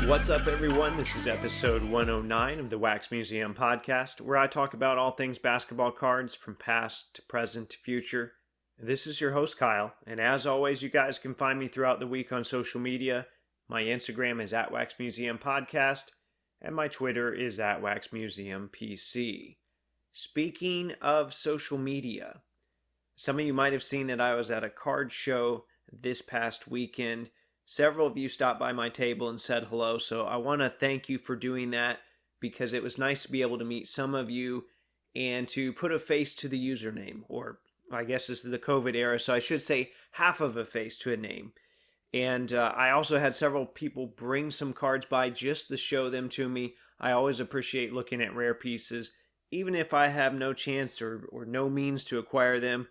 What's up, everyone? This is episode 109 of the Wax Museum podcast, where I talk about all things basketball cards from past to present to future. This is your host, Kyle, and as always, you guys can find me throughout the week on social media. My Instagram is at Wax Museum Podcast, and my Twitter is at Wax Museum PC. Speaking of social media, some of you might have seen that I was at a card show this past weekend. Several of you stopped by my table and said hello, so I want to thank you for doing that because it was nice to be able to meet some of you and to put a face to the username, or I guess this is the COVID era, so I should say half of a face to a name. And I also had several people bring some cards by just to show them to me. I always appreciate looking at rare pieces, even if I have no chance or no means to acquire them.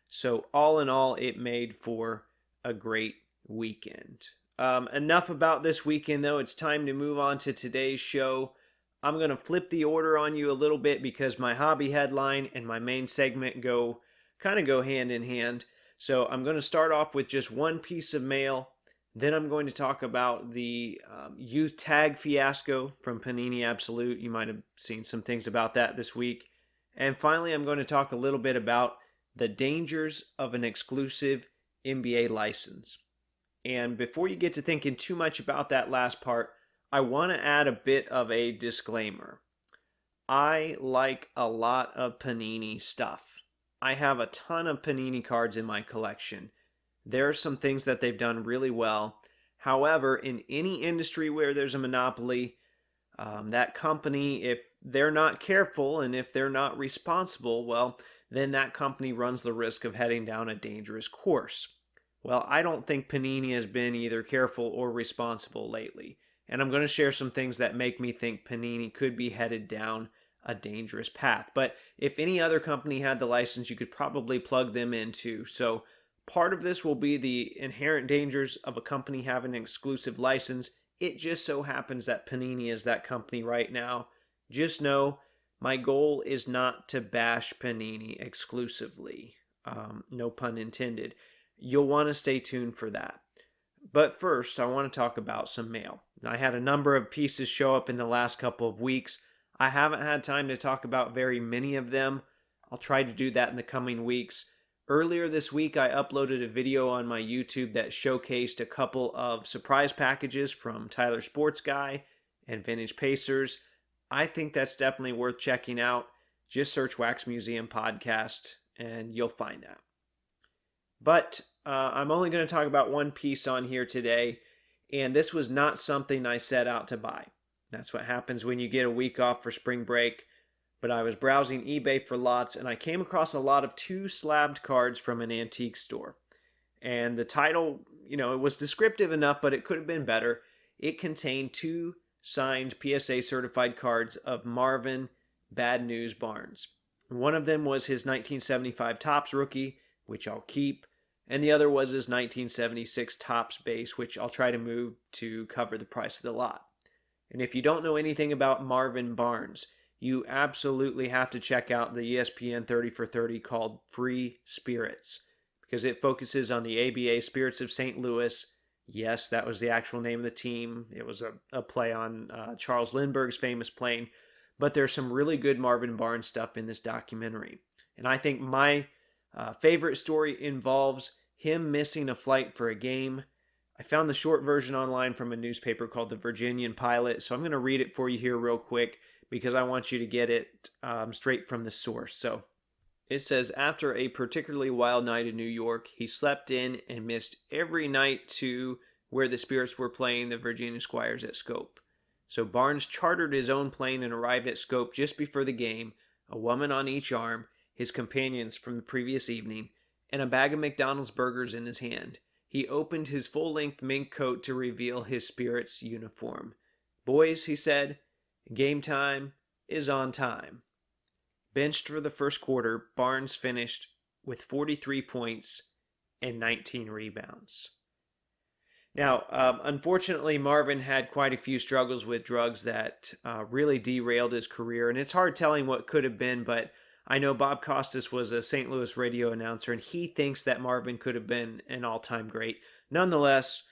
So all in all, it made for a great weekend. Enough about this weekend, though. It's time to move on to today's show. I'm going to flip the order on you a little bit because my hobby headline and my main segment go hand in hand. So I'm going to start off with just one piece of mail. Then I'm going to talk about the youth tag fiasco from Panini Absolute. You might have seen some things about that this week. And finally, I'm going to talk a little bit about the dangers of an exclusive NBA license. And before you get to thinking too much about that last part, I want to add a bit of a disclaimer. I like a lot of Panini stuff. I have a ton of Panini cards in my collection. There are some things that they've done really well. However, in any industry where there's a monopoly, that company, if they're not careful and if they're not responsible, well, then that company runs the risk of heading down a dangerous course. Well, I don't think Panini has been either careful or responsible lately, and I'm going to share some things that make me think Panini could be headed down a dangerous path. But if any other company had the license, you could probably plug them in too. So part of this will be the inherent dangers of a company having an exclusive license. It just so happens that Panini is that company right now. Just know my goal is not to bash Panini exclusively. No pun intended. You'll want to stay tuned for that. But first, I want to talk about some mail. I had a number of pieces show up in the last couple of weeks. I haven't had time to talk about very many of them. I'll try to do that in the coming weeks. Earlier this week, I uploaded a video on my YouTube that showcased a couple of surprise packages from Tyler Sports Guy and Vintage Pacers. I think that's definitely worth checking out. Just search Wax Museum Podcast and you'll find that. But I'm only going to talk about one piece on here today, and this was not something I set out to buy. That's what happens when you get a week off for spring break. But I was browsing eBay for lots, and I came across a lot of 2 slabbed cards from an antique store. And the title, it was descriptive enough, but it could have been better. It contained 2 signed PSA certified cards of Marvin Bad News Barnes. One of them was his 1975 Topps rookie, which I'll keep, and the other was his 1976 Topps base, which I'll try to move to cover the price of the lot. And if you don't know anything about Marvin Barnes, you absolutely have to check out the ESPN 30 for 30 called Free Spirits, because it focuses on the ABA Spirits of St. Louis. Yes, that was the actual name of the team. It was a play on Charles Lindbergh's famous plane, but there's some really good Marvin Barnes stuff in this documentary. And I think my favorite story involves him missing a flight for a game. I found the short version online from a newspaper called the Virginian Pilot, so I'm going to read it for you here real quick because I want you to get it straight from the source. So it says, after a particularly wild night in New York, he slept in and missed every night to where the Spirits were playing the Virginia Squires at Scope. So Barnes chartered his own plane and arrived at Scope just before the game, a woman on each arm, his companions from the previous evening, and a bag of McDonald's burgers in his hand. He opened his full-length mink coat to reveal his Spirits uniform. "Boys," he said, "game time is on time." Benched for the first quarter, Barnes finished with 43 points and 19 rebounds. Now, unfortunately, Marvin had quite a few struggles with drugs that really derailed his career, and it's hard telling what could have been, but I know Bob Costas was a St. Louis radio announcer, and he thinks that Marvin could have been an all-time great. Nonetheless,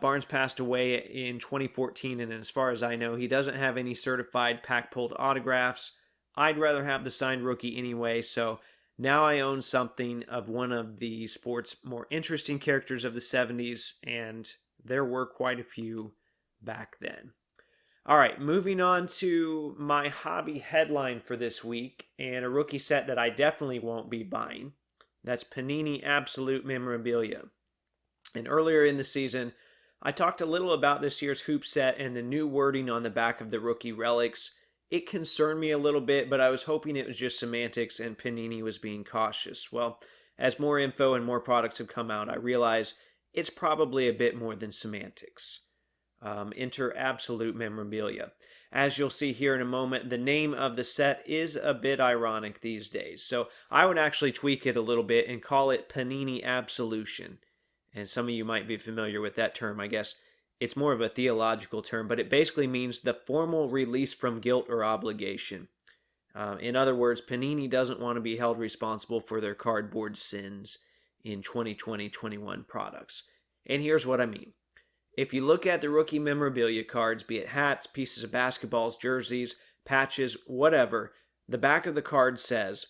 Barnes passed away in 2014, and as far as I know, he doesn't have any certified pack-pulled autographs. I'd rather have the signed rookie anyway, so now I own something of one of the sport's more interesting characters of the 70s, and there were quite a few back then. All right, moving on to my hobby headline for this week, and a rookie set that I definitely won't be buying. That's Panini Absolute Memorabilia. And earlier in the season, I talked a little about this year's hoop set and the new wording on the back of the rookie relics. It concerned me a little bit, but I was hoping it was just semantics and Panini was being cautious. Well, as more info and more products have come out, I realize it's probably a bit more than semantics. Enter Absolute Memorabilia. As you'll see here in a moment, the name of the set is a bit ironic these days. So I would actually tweak it a little bit and call it Panini Absolution. And some of you might be familiar with that term. I guess it's more of a theological term, but it basically means the formal release from guilt or obligation. In other words, Panini doesn't want to be held responsible for their cardboard sins in 2020-21 products. And here's what I mean. If you look at the rookie memorabilia cards, be it hats, pieces of basketballs, jerseys, patches, whatever, the back of the card says,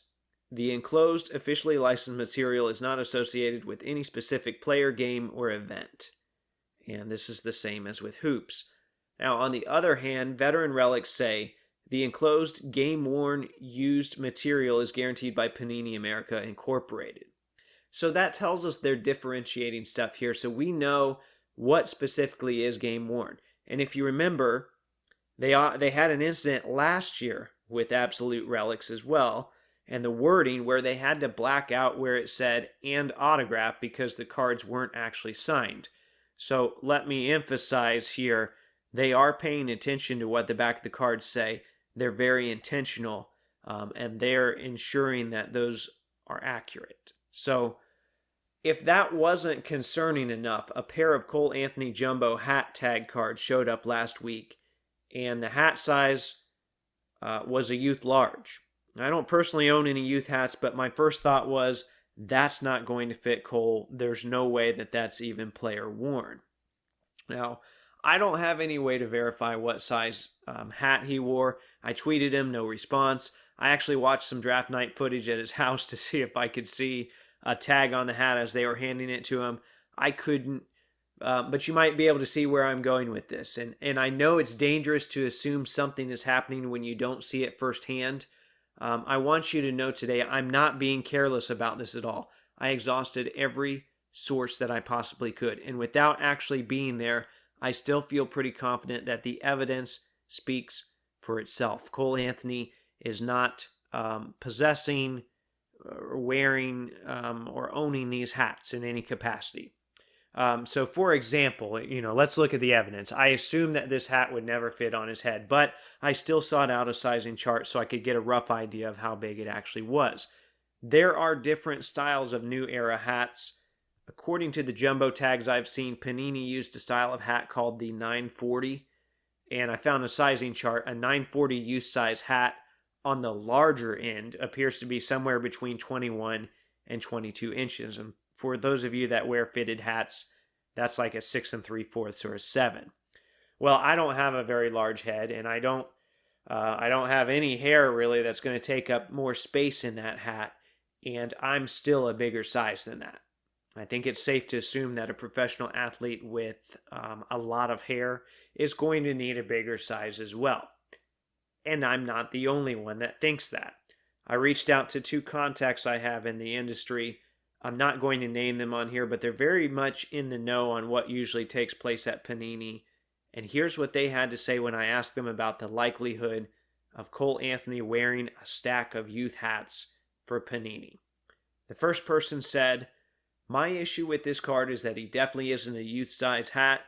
the enclosed officially licensed material is not associated with any specific player, game, or event. And this is the same as with hoops. Now, on the other hand, veteran relics say, the enclosed, game-worn, used material is guaranteed by Panini America Incorporated. So that tells us they're differentiating stuff here, so we know what specifically is game-worn. And if you remember, they had an incident last year with Absolute Relics as well, and the wording where they had to black out where it said and autograph because the cards weren't actually signed. So let me emphasize here, they are paying attention to what the back of the cards say. They're very intentional, and they're ensuring that those are accurate. So if that wasn't concerning enough, a pair of Cole Anthony Jumbo hat tag cards showed up last week, and the hat size was a youth large. I don't personally own any youth hats, but my first thought was, that's not going to fit Cole. There's no way that that's even player worn. Now, I don't have any way to verify what size hat he wore. I tweeted him, no response. I actually watched some draft night footage at his house to see if I could see a tag on the hat as they were handing it to him. I couldn't, but you might be able to see where I'm going with this. And I know it's dangerous to assume something is happening when you don't see it firsthand. I want you to know today, I'm not being careless about this at all. I exhausted every source that I possibly could. And without actually being there, I still feel pretty confident that the evidence speaks for itself. Cole Anthony is not possessing or wearing or owning these hats in any capacity. So for example, let's look at the evidence. I assume that this hat would never fit on his head, but I still sought out a sizing chart so I could get a rough idea of how big it actually was. There are different styles of new era hats. According to the jumbo tags I've seen, Panini used a style of hat called the 940, and I found a sizing chart. A 940 youth size hat on the larger end appears to be somewhere between 21 and 22 inches. And for those of you that wear fitted hats, that's like a 6 3/4 or a 7. Well, I don't have a very large head, and I don't have any hair really that's going to take up more space in that hat, and I'm still a bigger size than that. I think it's safe to assume that a professional athlete with a lot of hair is going to need a bigger size as well. And I'm not the only one that thinks that. I reached out to 2 contacts I have in the industry. I'm not going to name them on here, but they're very much in the know on what usually takes place at Panini. And here's what they had to say when I asked them about the likelihood of Cole Anthony wearing a stack of youth hats for Panini. The first person said, "My issue with this card is that he definitely isn't a youth size hat,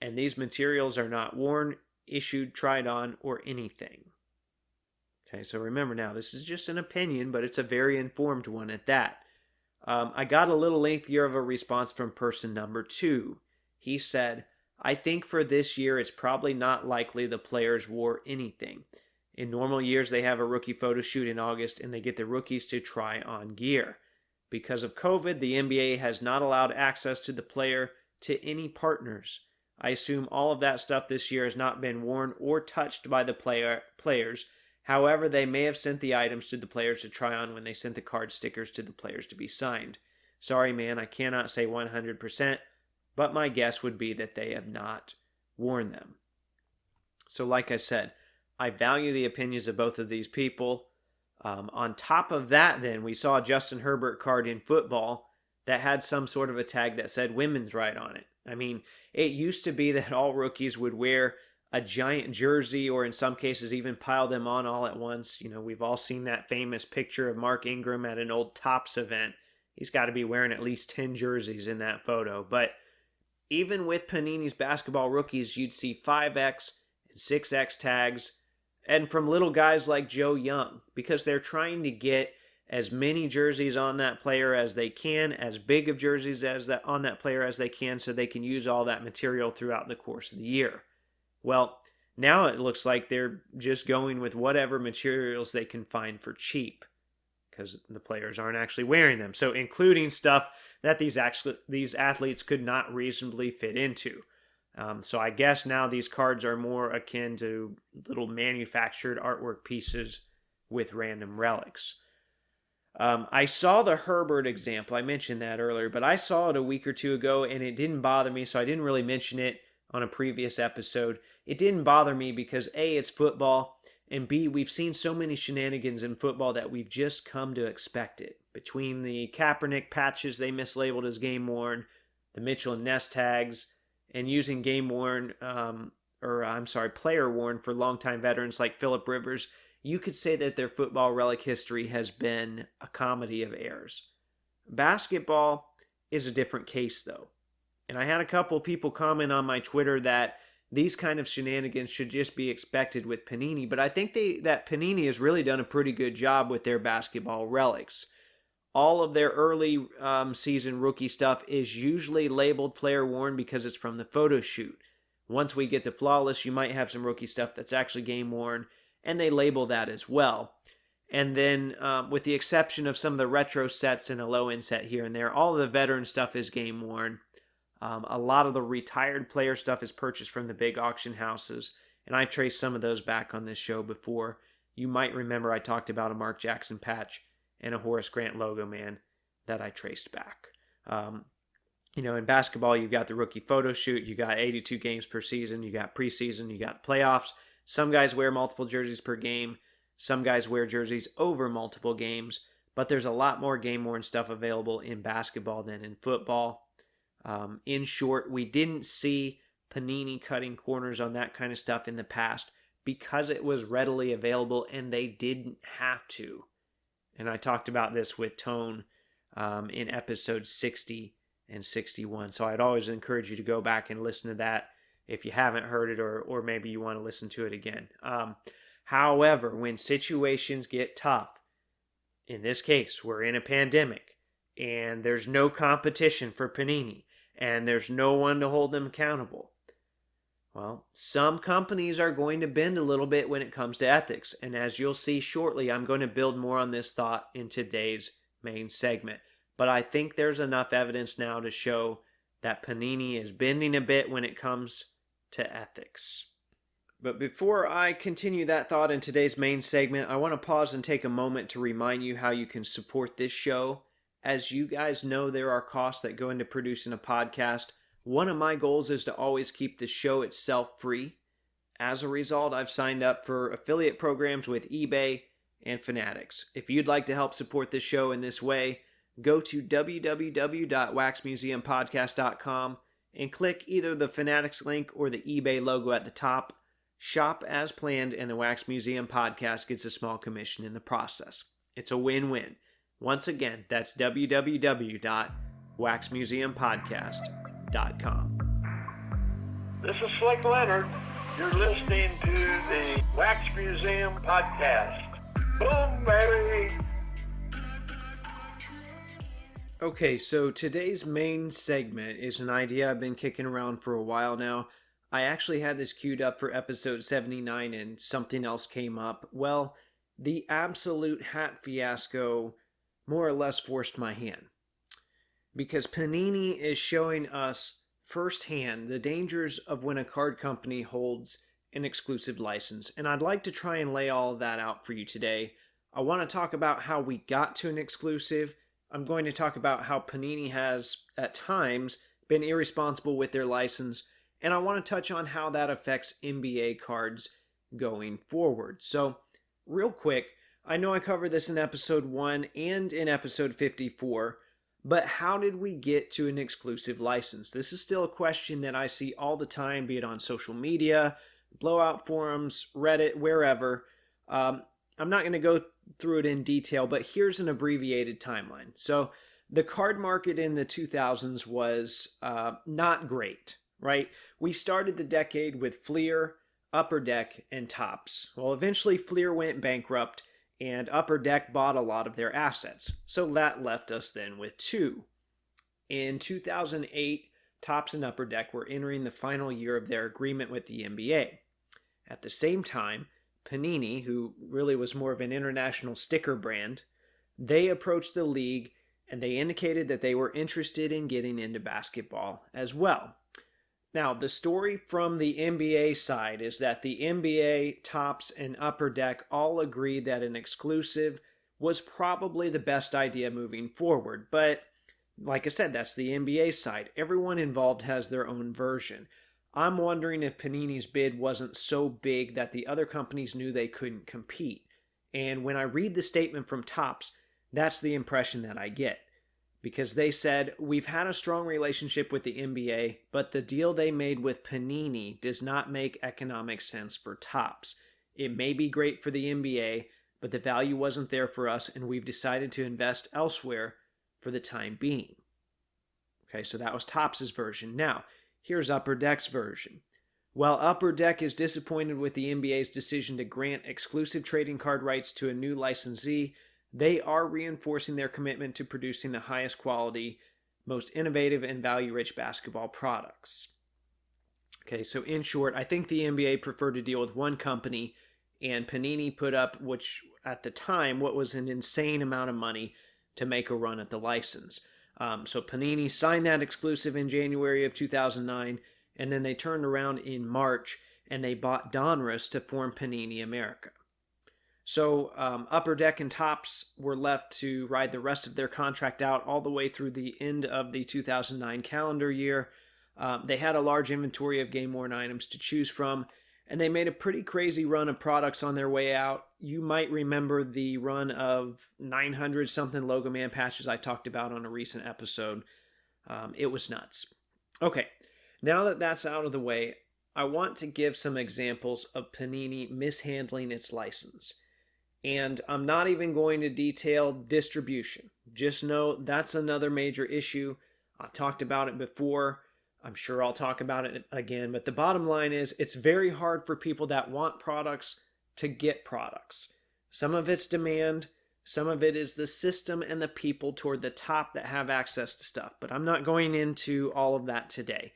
and these materials are not worn, issued, tried on, or anything." Okay, so remember now, this is just an opinion, but it's a very informed one at that. I got a little lengthier of a response from person number 2. He said, "I think for this year, it's probably not likely the players wore anything. In normal years, they have a rookie photo shoot in August, and they get the rookies to try on gear. Because of COVID, the NBA has not allowed access to the player to any partners. I assume all of that stuff this year has not been worn or touched by the players. However, they may have sent the items to the players to try on when they sent the card stickers to the players to be signed. Sorry, man, I cannot say 100%, but my guess would be that they have not worn them. So like I said, I value the opinions of both of these people. On top of that, then, we saw a Justin Herbert card in football that had some sort of a tag that said women's right on it. I mean, it used to be that all rookies would wear a giant jersey or in some cases even pile them on all at once. You know, we've all seen that famous picture of Mark Ingram at an old Topps event. He's got to be wearing at least 10 jerseys in that photo. But even with Panini's basketball rookies, you'd see 5X and 6X tags, and from little guys like Joe Young, because they're trying to get as many jerseys on that player as they can, as big of jerseys as that on that player as they can, so they can use all that material throughout the course of the year. Well, now it looks like they're just going with whatever materials they can find for cheap, because the players aren't actually wearing them. So including stuff that these athletes could not reasonably fit into. So I guess now these cards are more akin to little manufactured artwork pieces with random relics. I saw the Herbert example. I mentioned that earlier, but I saw it a week or two ago and it didn't bother me, so I didn't really mention it on a previous episode. It didn't bother me because A, it's football, and B, we've seen so many shenanigans in football that we've just come to expect it. Between the Kaepernick patches they mislabeled as game worn, the Mitchell and Ness tags, and using game worn, player worn for longtime veterans like Phillip Rivers, you could say that their football relic history has been a comedy of errors. Basketball is a different case, though. And I had a couple people comment on my Twitter that these kind of shenanigans should just be expected with Panini, but I think that Panini has really done a pretty good job with their basketball relics. All of their early season rookie stuff is usually labeled player worn because it's from the photo shoot. Once we get to Flawless, you might have some rookie stuff that's actually game worn, and they label that as well. And then with the exception of some of the retro sets and a low-end set here and there, all of the veteran stuff is game worn. A lot of the retired player stuff is purchased from the big auction houses, and I've traced some of those back on this show before. You might remember I talked about a Mark Jackson patch and a Horace Grant logo man that I traced back. In basketball, you've got the rookie photo shoot, you got 82 games per season, you got preseason, you got playoffs. Some guys wear multiple jerseys per game. Some guys wear jerseys over multiple games, but there's a lot more game-worn stuff available in basketball than in football. In short, we didn't see Panini cutting corners on that kind of stuff in the past because it was readily available and they didn't have to. And I talked about this with Tone in episode 60 and 61. So I'd always encourage you to go back and listen to that if you haven't heard it or maybe you want to listen to it again. However, when situations get tough, in this case, we're in a pandemic and there's no competition for Panini and there's no one to hold them accountable. Well, some companies are going to bend a little bit when it comes to ethics. And as you'll see shortly, I'm going to build more on this thought in today's main segment. But I think there's enough evidence now to show that Panini is bending a bit when it comes to ethics. But before I continue that thought in today's main segment, I want to pause and take a moment to remind you how you can support this show. As you guys know, there are costs that go into producing a podcast. One of my goals is to always keep the show itself free. As a result, I've signed up for affiliate programs with eBay and Fanatics. If you'd like to help support this show in this way, go to www.waxmuseumpodcast.com and click either the Fanatics link or the eBay logo at the top. Shop as planned, and the Wax Museum Podcast gets a small commission in the process. It's a win-win. Once again, that's www.waxmuseumpodcast.com. This is Slick Leonard. You're listening to the Wax Museum Podcast. Boom, baby! Okay, so today's main segment is an idea I've been kicking around for a while now. I actually had this queued up for episode 79 and something else came up. Well, the absolute hat fiasco more or less forced my hand. Because Panini is showing us firsthand the dangers of when a card company holds an exclusive license, and I'd like to try and lay all of that out for you today. I want to talk about how we got to an exclusive. I'm going to talk about how Panini has, at times, been irresponsible with their license, and I want to touch on how that affects NBA cards going forward. So, real quick, I know I covered this in episode 1 and in episode 54, but how did we get to an exclusive license? This is still a question that I see all the time, be it on social media, blowout forums, Reddit, wherever. I'm not going to go through it in detail, but here's an abbreviated timeline. So the card market in the 2000s was not great, right? We started the decade with Fleer, Upper Deck, and Topps. Well, eventually Fleer went bankrupt, and Upper Deck bought a lot of their assets. So that left us then with two. In 2008, Topps and Upper Deck were entering the final year of their agreement with the NBA. At the same time, Panini, who really was more of an international sticker brand, they approached the league and they indicated that they were interested in getting into basketball as well. Now, the story from the NBA side is that the NBA, Topps, and Upper Deck all agreed that an exclusive was probably the best idea moving forward. But, like I said, that's the NBA side. Everyone involved has their own version. I'm wondering if Panini's bid wasn't so big that the other companies knew they couldn't compete. And when I read the statement from Topps, that's the impression that I get. Because they said, we've had a strong relationship with the NBA, but the deal they made with Panini does not make economic sense for Topps. It may be great for the NBA, but the value wasn't there for us, and we've decided to invest elsewhere for the time being. Okay, so that was Topps' version. Now, here's Upper Deck's version. While Upper Deck is disappointed with the NBA's decision to grant exclusive trading card rights to a new licensee, they are reinforcing their commitment to producing the highest quality, most innovative, and value-rich basketball products. Okay, so in short, I think the NBA preferred to deal with one company, and Panini put up, which at the time, what was an insane amount of money to make a run at the license. So Panini signed that exclusive in January of 2009, and then they turned around in March, and they bought Donruss to form Panini America. So Upper Deck and Topps were left to ride the rest of their contract out all the way through the end of the 2009 calendar year. They had a large inventory of game-worn items to choose from, and they made a pretty crazy run of products on their way out. You might remember the run of 900-something Logo Man patches I talked about on a recent episode. It was nuts. Okay, now that that's out of the way, I want to give some examples of Panini mishandling its license. And I'm not even going to detail distribution. Just know that's another major issue. I've talked about it before. I'm sure I'll talk about it again. But the bottom line is it's very hard for people that want products to get products. Some of it's demand. Some of it is the system and the people toward the top that have access to stuff. But I'm not going into all of that today.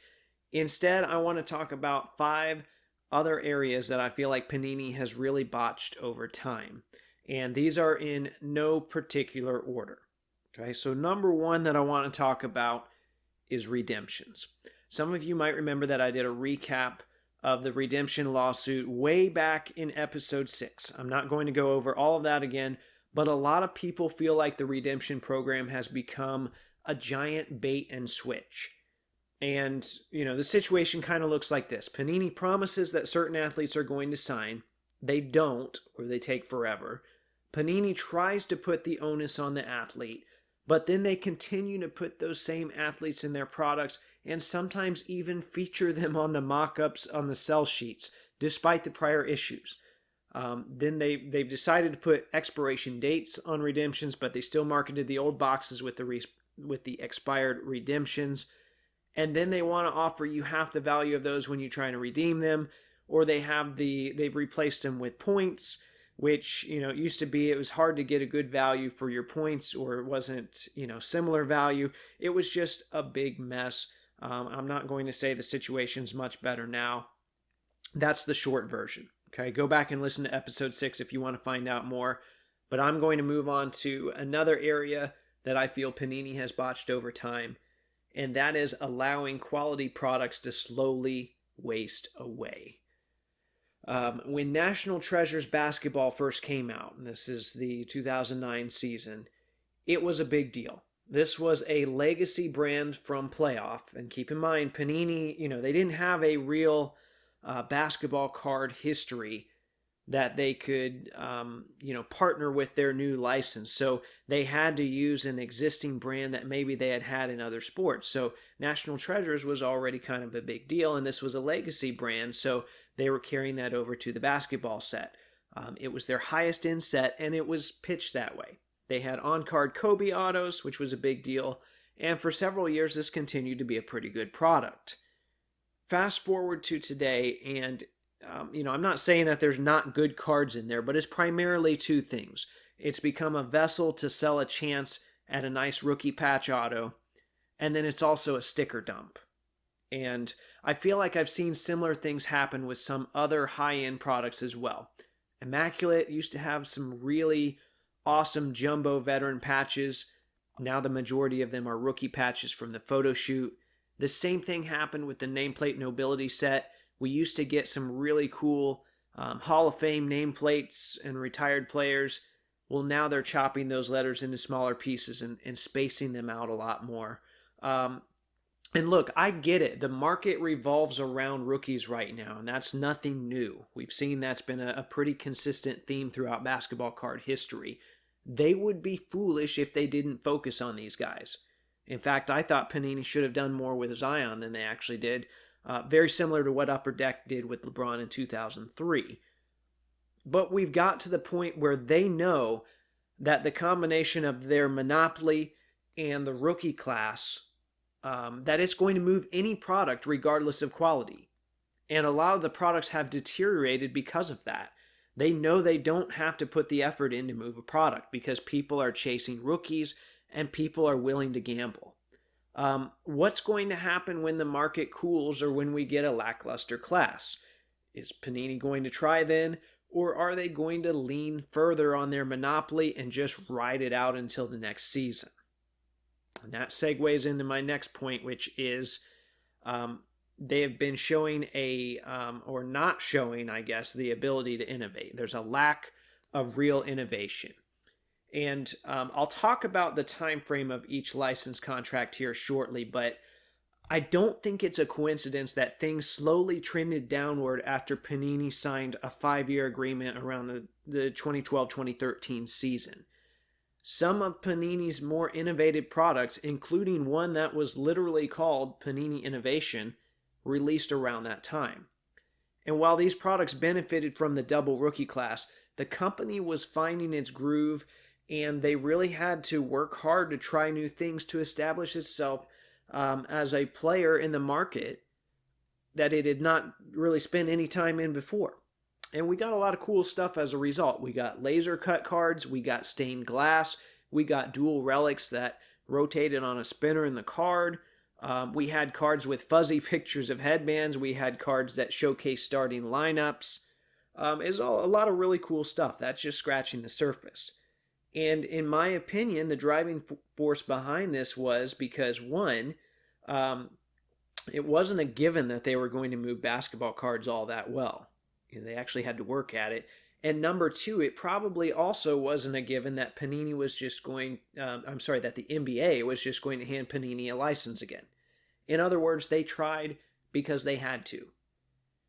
Instead, I want to talk about 5 other areas that I feel like Panini has really botched over time. And these are in no particular order. Okay, so number 1 that I want to talk about is redemptions. Some of you might remember that I did a recap of the redemption lawsuit way back in episode 6. I'm not going to go over all of that again, but a lot of people feel like the redemption program has become a giant bait and switch. And, the situation kind of looks like this. Panini promises that certain athletes are going to sign. They don't, or they take forever. Panini tries to put the onus on the athlete, but then they continue to put those same athletes in their products and sometimes even feature them on the mock-ups on the sell sheets, despite the prior issues. Then they've decided to put expiration dates on redemptions, but they still marketed the old boxes with the expired redemptions. And then they want to offer you half the value of those when you're trying to redeem them, or they've replaced them with points, which, it used to be it was hard to get a good value for your points, or it wasn't, similar value. It was just a big mess. I'm not going to say the situation's much better now. That's the short version. Okay, go back and listen to episode 6 if you want to find out more. But I'm going to move on to another area that I feel Panini has botched over time. and that is allowing quality products to slowly waste away. When National Treasures basketball first came out, and this is the 2009 season, it was a big deal. This was a legacy brand from playoff. And keep in mind, Panini, they didn't have a real basketball card history that they could, partner with their new license. So they had to use an existing brand that maybe they had had in other sports. So National Treasures was already kind of a big deal, and this was a legacy brand. So they were carrying that over to the basketball set. It was their highest end set, and it was pitched that way. They had on-card Kobe autos, which was a big deal, and for several years this continued to be a pretty good product. Fast forward to today, and I'm not saying that there's not good cards in there, but it's primarily two things. It's become a vessel to sell a chance at a nice rookie patch auto, and then it's also a sticker dump. And I feel like I've seen similar things happen with some other high-end products as well. Immaculate used to have some really awesome jumbo veteran patches. Now the majority of them are rookie patches from the photo shoot. The same thing happened with the nameplate nobility set. We used to get some really cool Hall of Fame nameplates and retired players. Well, now they're chopping those letters into smaller pieces and spacing them out a lot more. And look, I get it. The market revolves around rookies right now, and that's nothing new. We've seen that's been a pretty consistent theme throughout basketball card history. They would be foolish if they didn't focus on these guys. In fact, I thought Panini should have done more with Zion than they actually did. Very similar to what Upper Deck did with LeBron in 2003. But we've got to the point where they know that the combination of their monopoly and the rookie class, that it's going to move any product regardless of quality. And a lot of the products have deteriorated because of that. They know they don't have to put the effort in to move a product because people are chasing rookies and people are willing to gamble. What's going to happen when the market cools or when we get a lackluster class? Is Panini going to try then, or are they going to lean further on their monopoly and just ride it out until the next season? And that segues into my next point, which is they have been showing or not showing, I guess, the ability to innovate. There's a lack of real innovation. And I'll talk about the time frame of each license contract here shortly, but I don't think it's a coincidence that things slowly trended downward after Panini signed a 5-year agreement around the 2012-2013 season. Some of Panini's more innovative products, including one that was literally called Panini Innovation, released around that time. And while these products benefited from the double rookie class, the company was finding its groove, and they really had to work hard to try new things to establish itself as a player in the market that it had not really spent any time in before. And we got a lot of cool stuff as a result. We got laser cut cards, we got stained glass, we got dual relics that rotated on a spinner in the card. We had cards with fuzzy pictures of headbands. We had cards that showcase starting lineups. It's all a lot of really cool stuff. That's just scratching the surface. And in my opinion, the driving force behind this was because, one, it wasn't a given that they were going to move basketball cards all that well. They actually had to work at it. And number two, it probably also wasn't a given that Panini was just going, that the NBA was just going to hand Panini a license again. In other words, they tried because they had to.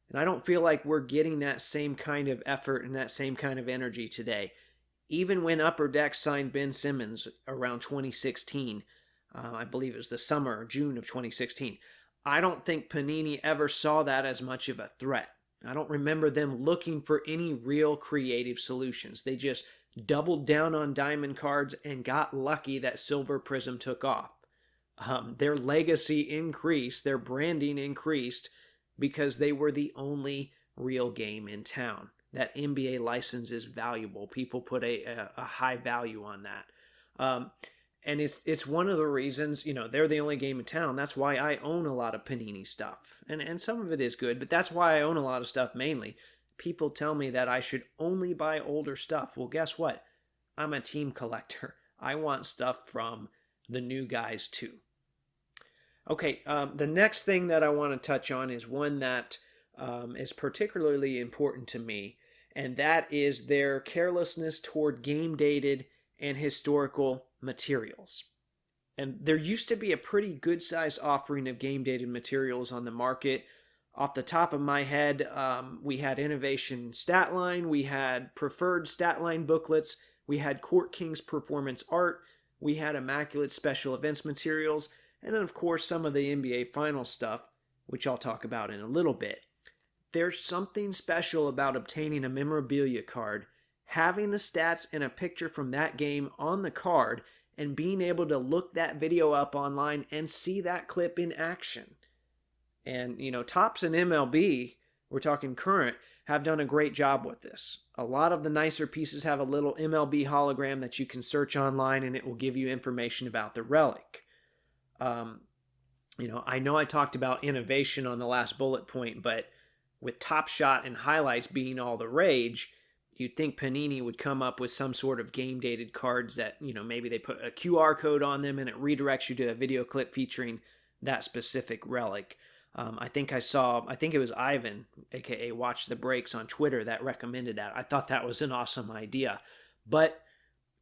And I don't feel like we're getting that same kind of effort and that same kind of energy today. Even when Upper Deck signed Ben Simmons around 2016, I believe it was the summer or June of 2016, I don't think Panini ever saw that as much of a threat. I don't remember them looking for any real creative solutions. They just doubled down on diamond cards and got lucky that Silver Prism took off. Their legacy increased, their branding increased because they were the only real game in town. That NBA license is valuable. People put a high value on that. And it's one of the reasons, they're the only game in town. That's why I own a lot of Panini stuff. And some of it is good, but that's why I own a lot of stuff mainly. People tell me that I should only buy older stuff. Well, guess what? I'm a team collector. I want stuff from the new guys too. Okay, the next thing that I want to touch on is one that is particularly important to me, and that is their carelessness toward game dated and historical materials. And there used to be a pretty good sized offering of game dated materials on the market. Off the top of my head, we had Innovation Statline, we had Preferred Statline booklets, we had Court King's Performance Art, we had Immaculate Special Events materials, and then, of course, some of the NBA Finals stuff, which I'll talk about in a little bit. There's something special about obtaining a memorabilia card, having the stats and a picture from that game on the card, and being able to look that video up online and see that clip in action. And, Topps and MLB, we're talking current, have done a great job with this. A lot of the nicer pieces have a little MLB hologram that you can search online and it will give you information about the relic. I know I talked about innovation on the last bullet point, but with Top Shot and highlights being all the rage, you'd think Panini would come up with some sort of game dated cards that, maybe they put a QR code on them and it redirects you to a video clip featuring that specific relic. I think it was Ivan, aka Watch the Breaks on Twitter, that recommended that. I thought that was an awesome idea. But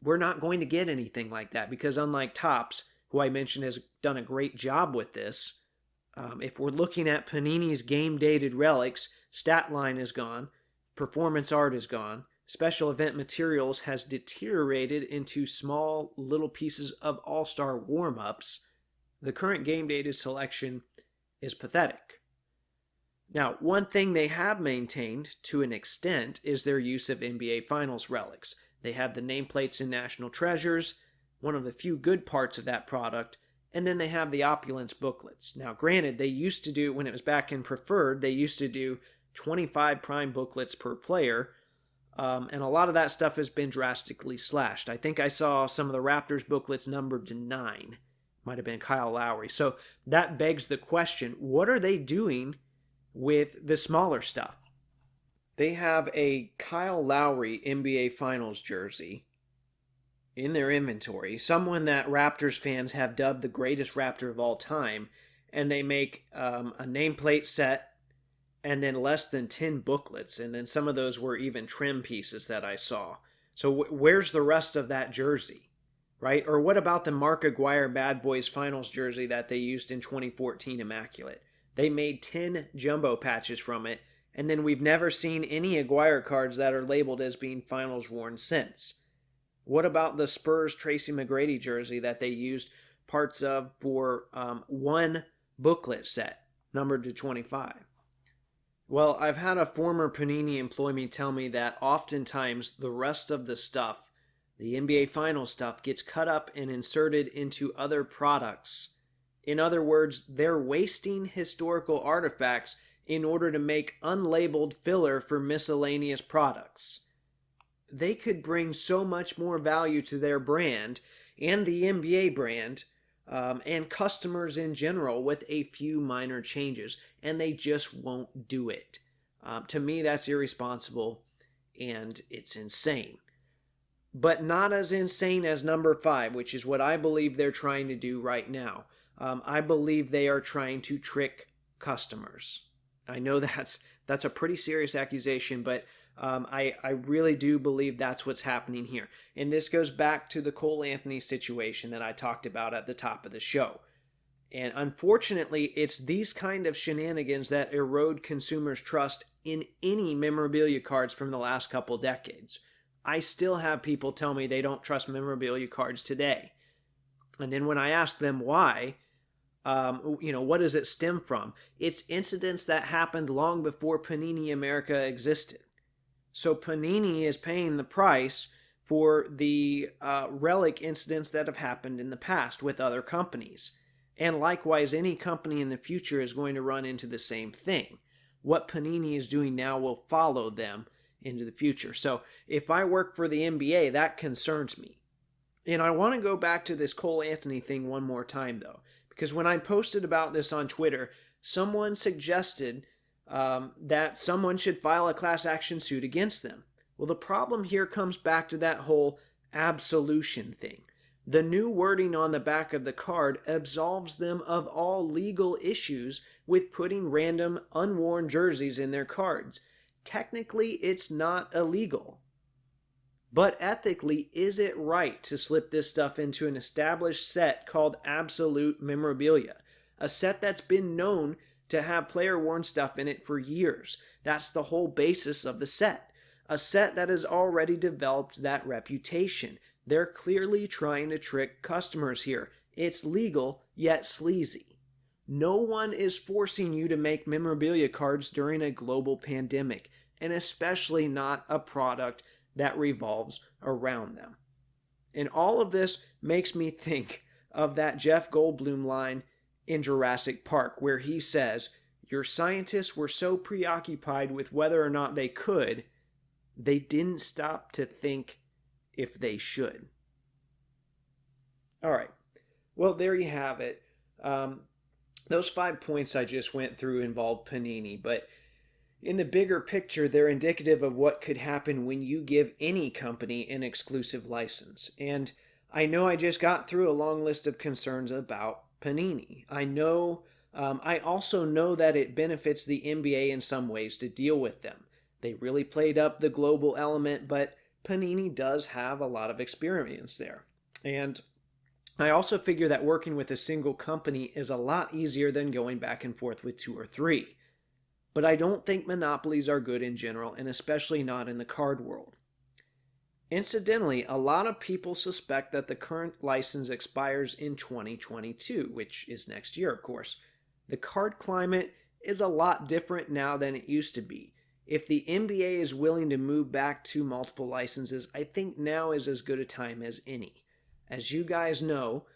we're not going to get anything like that because unlike Topps, who I mentioned has done a great job with this, if we're looking at Panini's game-dated relics, Statline is gone, Performance Art is gone, Special Event Materials has deteriorated into small little pieces of all-star warm-ups. The current game-dated selection is pathetic. Now, one thing they have maintained to an extent is their use of NBA Finals relics. They have the nameplates in National Treasures, one of the few good parts of that product, and then they have the Opulence booklets. Now, granted, they used to do, when it was back in Preferred, they used to do 25 prime booklets per player, and a lot of that stuff has been drastically slashed. I think I saw some of the Raptors booklets numbered to 9. Might have been Kyle Lowry. So that begs the question, what are they doing with the smaller stuff? They have a Kyle Lowry NBA Finals jersey in their inventory, someone that Raptors fans have dubbed the greatest Raptor of all time, and they make a nameplate set and then less than 10 booklets, and then some of those were even trim pieces that I saw. So where's the rest of that jersey? Right? Or what about the Mark Aguirre Bad Boys Finals jersey that they used in 2014 Immaculate? They made 10 jumbo patches from it, and then we've never seen any Aguirre cards that are labeled as being Finals worn since. What about the Spurs Tracy McGrady jersey that they used parts of for one booklet set, numbered to 25? Well, I've had a former Panini employee tell me that oftentimes the rest of the stuff, the NBA Finals stuff, gets cut up and inserted into other products. In other words, they're wasting historical artifacts in order to make unlabeled filler for miscellaneous products. They could bring so much more value to their brand and the NBA brand and customers in general with a few minor changes, and they just won't do it. To me, that's irresponsible, and it's insane. But not as insane as number 5, which is what I believe they're trying to do right now. I believe they are trying to trick customers. I know that's a pretty serious accusation, but I really do believe that's what's happening here. And this goes back to the Cole Anthony situation that I talked about at the top of the show. And unfortunately, it's these kind of shenanigans that erode consumers' trust in any memorabilia cards from the last couple decades. I still have people tell me they don't trust memorabilia cards today. And then when I ask them why, what does it stem from? It's incidents that happened long before Panini America existed. So Panini is paying the price for the relic incidents that have happened in the past with other companies. And likewise, any company in the future is going to run into the same thing. What Panini is doing now will follow them into the future. So if I work for the NBA, that concerns me. And I want to go back to this Cole Anthony thing one more time, though, because when I posted about this on Twitter, someone suggested that someone should file a class action suit against them. Well, the problem here comes back to that whole absolution thing. The new wording on the back of the card absolves them of all legal issues with putting random, unworn jerseys in their cards. Technically, it's not illegal. But ethically, is it right to slip this stuff into an established set called Absolute Memorabilia? A set that's been known to have player-worn stuff in it for years. That's the whole basis of the set. A set that has already developed that reputation. They're clearly trying to trick customers here. It's legal, yet sleazy. No one is forcing you to make memorabilia cards during a global pandemic, and especially not a product that revolves around them. And all of this makes me think of that Jeff Goldblum line in Jurassic Park, where he says, "Your scientists were so preoccupied with whether or not they could, they didn't stop to think if they should." All right. Well, there you have it. Those 5 points I just went through involved Panini, but in the bigger picture, they're indicative of what could happen when you give any company an exclusive license. And I know I just got through a long list of concerns about Panini. I also know that it benefits the NBA in some ways to deal with them. They really played up the global element, but Panini does have a lot of experience there. And I also figure that working with a single company is a lot easier than going back and forth with 2 or 3. But I don't think monopolies are good in general, and especially not in the card world. Incidentally, a lot of people suspect that the current license expires in 2022, which is next year, of course. The card climate is a lot different now than it used to be. If the NBA is willing to move back to multiple licenses, I think now is as good a time as any. As you guys know,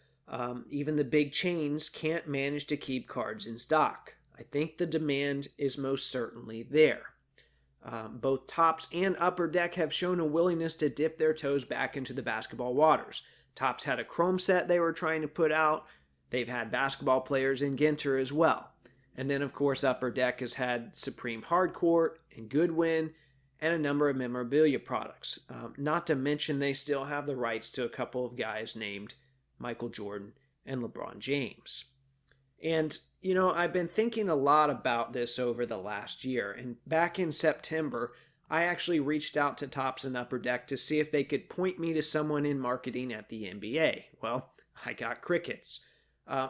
even the big chains can't manage to keep cards in stock. I think the demand is most certainly there. Both Topps and Upper Deck have shown a willingness to dip their toes back into the basketball waters. Topps had a Chrome set they were trying to put out. They've had basketball players in Ginter as well. And then, of course, Upper Deck has had Supreme Hardcourt and Goodwin and a number of memorabilia products. Not to mention they still have the rights to a couple of guys named Michael Jordan and LeBron James. And, I've been thinking a lot about this over the last year. And back in September, I actually reached out to Topps and Upper Deck to see if they could point me to someone in marketing at the NBA. Well, I got crickets.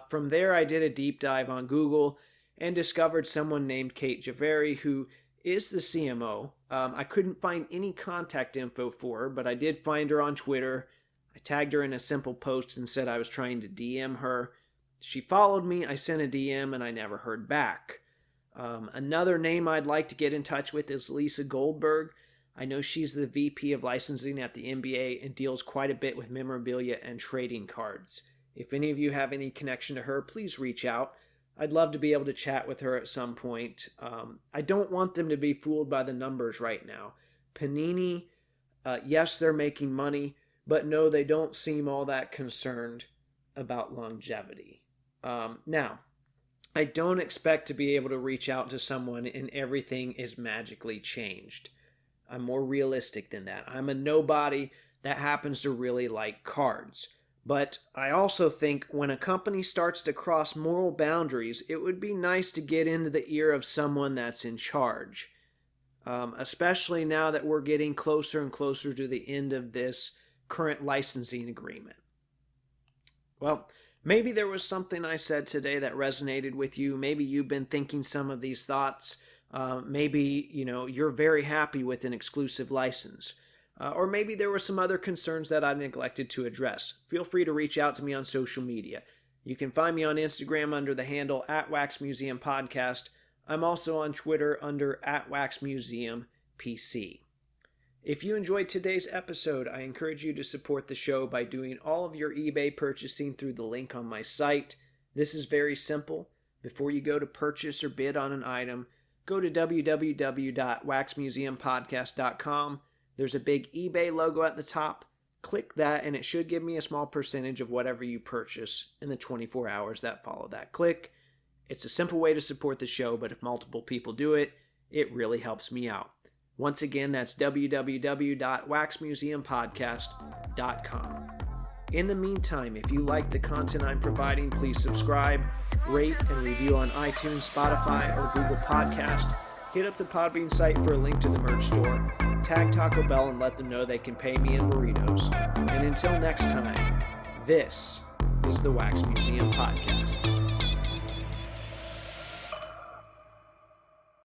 From there, I did a deep dive on Google and discovered someone named Kate Javeri, who is the CMO. I couldn't find any contact info for her, but I did find her on Twitter. I tagged her in a simple post and said I was trying to DM her. She followed me, I sent a DM, and I never heard back. Another name I'd like to get in touch with is Lisa Goldberg. I know she's the VP of licensing at the NBA and deals quite a bit with memorabilia and trading cards. If any of you have any connection to her, please reach out. I'd love to be able to chat with her at some point. I don't want them to be fooled by the numbers right now. Panini, yes, they're making money, but no, they don't seem all that concerned about longevity. Now, I don't expect to be able to reach out to someone and everything is magically changed. I'm more realistic than that. I'm a nobody that happens to really like cards. But I also think when a company starts to cross moral boundaries, it would be nice to get into the ear of someone that's in charge. Especially now that we're getting closer and closer to the end of this current licensing agreement. Well, maybe there was something I said today that resonated with you. Maybe you've been thinking some of these thoughts. Maybe, you're very happy with an exclusive license. Or maybe there were some other concerns that I neglected to address. Feel free to reach out to me on social media. You can find me on Instagram under the handle @WaxMuseumPodcast. I'm also on Twitter under @WaxMuseumPC. If you enjoyed today's episode, I encourage you to support the show by doing all of your eBay purchasing through the link on my site. This is very simple. Before you go to purchase or bid on an item, go to www.waxmuseumpodcast.com. There's a big eBay logo at the top. Click that and it should give me a small percentage of whatever you purchase in the 24 hours that follow that click. It's a simple way to support the show, but if multiple people do it, it really helps me out. Once again, that's www.waxmuseumpodcast.com. In the meantime, if you like the content I'm providing, please subscribe, rate, and review on iTunes, Spotify, or Google Podcast. Hit up the Podbean site for a link to the merch store. Tag Taco Bell and let them know they can pay me in burritos. And until next time, this is the Wax Museum Podcast.